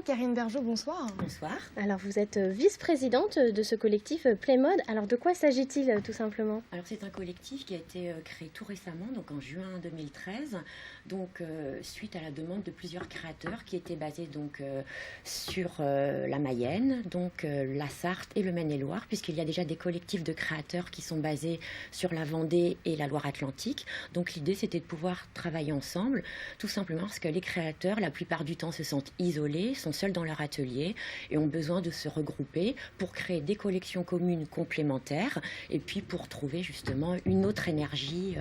Karine Bergeau, bonsoir. Bonsoir. Alors vous êtes vice-présidente de ce collectif Playmode. Alors de quoi s'agit-il tout simplement? Alors c'est un collectif qui a été créé tout récemment, donc en juin 2013, donc suite à la demande de plusieurs créateurs qui étaient basés donc sur la Mayenne, donc la Sarthe et le Maine-et-Loire, puisqu'il y a déjà des collectifs de créateurs qui sont basés sur la Vendée et la Loire-Atlantique. Donc l'idée c'était de pouvoir travailler ensemble, tout simplement parce que les créateurs, la plupart du temps, se sentent isolés, sont seuls dans leur atelier et ont besoin de se regrouper pour créer des collections communes complémentaires et puis pour trouver justement une autre énergie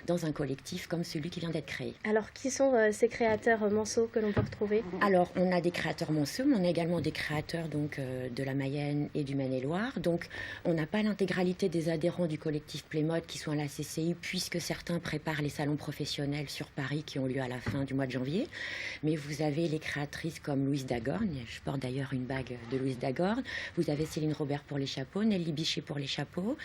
dans un collectif comme celui qui vient d'être créé. Alors qui sont ces créateurs monceaux que l'on peut retrouver? Alors on a des créateurs monceaux, mais on a également des créateurs donc, de la Mayenne et du Maine-et-Loire. Donc on n'a pas l'intégralité des adhérents du collectif Playmode qui sont à la CCI puisque certains préparent les salons professionnels sur Paris qui ont lieu à la fin du mois de janvier. Mais vous avez les créatrices comme Louise Dagorne, je porte d'ailleurs une bague de Louise Dagorne. Vous avez Céline Robert pour les chapeaux, Nelly Bichet pour les chapeaux,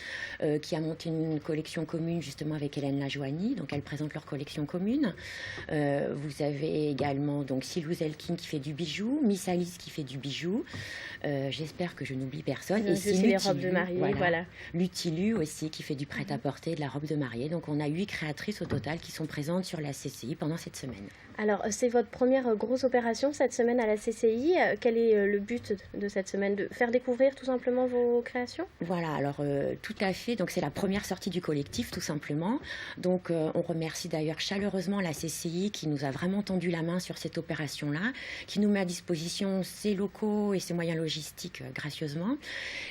qui a monté une collection commune justement avec Hélène Lajoigny, donc elles présentent leur collection commune. Vous avez également donc Silou Zelkin qui fait du bijou, Miss Alice qui fait du bijou. J'espère que je n'oublie personne. Et c'est les robes de mariée, voilà. Lutilu aussi qui fait du prêt-à-porter, de la robe de mariée. Donc on a 8 créatrices au total qui sont présentes sur la CCI pendant cette semaine. Alors c'est votre première grosse opération cette semaine à la CCI. Quel est le but de cette semaine? De faire découvrir tout simplement vos créations? Voilà, alors tout à fait. Donc c'est la première sortie du collectif tout simplement. Donc on remercie d'ailleurs chaleureusement la CCI qui nous a vraiment tendu la main sur cette opération-là, qui nous met à disposition ses locaux et ses moyens logistiques gracieusement.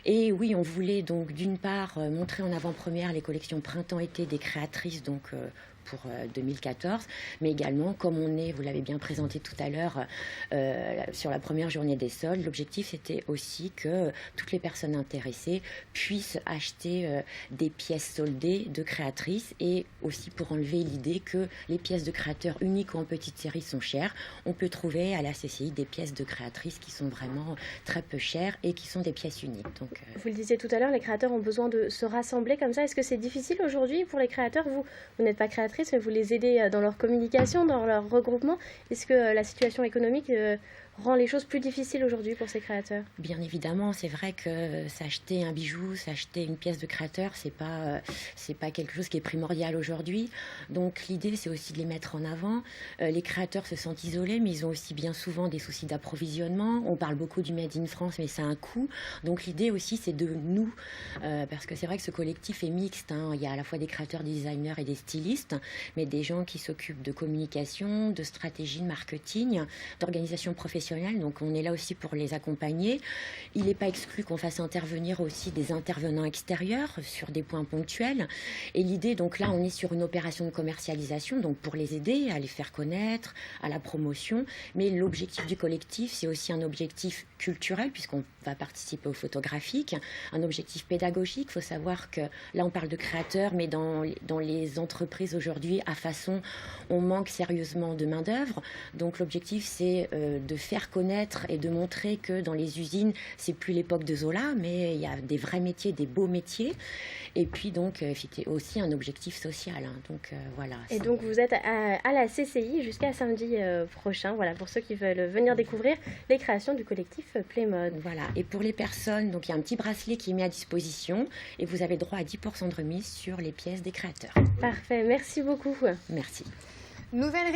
Et oui, on voulait donc d'une part montrer en avant-première les collections printemps-été des créatrices donc pour 2014, mais également, comme on est, vous l'avez bien présenté tout à l'heure, sur la première journée des soldes, l'objectif c'était aussi que toutes les personnes intéressées puissent acheter des pièces soldées de créatrices et aussi pour enlever l'idée que les pièces de créateurs uniques ou en petite série sont chères. On peut trouver à la CCI des pièces de créatrices qui sont vraiment très peu chères et qui sont des pièces uniques. Donc, vous le disiez tout à l'heure, les créateurs ont besoin de se rassembler comme ça. Est-ce que c'est difficile aujourd'hui pour les créateurs? Vous n'êtes pas créatrice, mais vous les aidez dans leur communication, dans leur regroupement. Est-ce que la situation économique rend les choses plus difficiles aujourd'hui pour ces créateurs? Bien évidemment, c'est vrai que s'acheter un bijou, s'acheter une pièce de créateur, c'est pas quelque chose qui est primordial aujourd'hui. Donc l'idée, c'est aussi de les mettre en avant. Les créateurs se sentent isolés, mais ils ont aussi bien souvent des soucis d'approvisionnement. On parle beaucoup du Made in France, mais ça a un coût. Donc l'idée aussi, c'est de nous, parce que c'est vrai que ce collectif est mixte, hein. Il y a à la fois des créateurs, des designers et des stylistes, mais des gens qui s'occupent de communication, de stratégie, de marketing, d'organisation professionnelle. Donc on est là aussi pour les accompagner. Il n'est pas exclu qu'on fasse intervenir aussi des intervenants extérieurs sur des points ponctuels. Et l'idée, donc là, on est sur une opération de commercialisation, donc pour les aider à les faire connaître, à la promotion. Mais l'objectif du collectif, c'est aussi un objectif culturel, puisqu'on va participer au photographique, un objectif pédagogique. Il faut savoir que là, on parle de créateurs, mais dans les entreprises aujourd'hui, à façon, on manque sérieusement de main-d'œuvre. Donc l'objectif, c'est de faire connaître et de montrer que dans les usines, c'est plus l'époque de Zola, mais il y a des vrais métiers, des beaux métiers. Et puis donc, aussi un objectif social. Hein. Donc voilà. Et donc vous êtes à la CCI jusqu'à samedi prochain, voilà, pour ceux qui veulent venir découvrir les créations du collectif Playmode. Voilà. Et pour les personnes, donc il y a un petit bracelet qui est mis à disposition et vous avez droit à 10% de remise sur les pièces des créateurs. Parfait, merci beaucoup. Merci. Nouvelle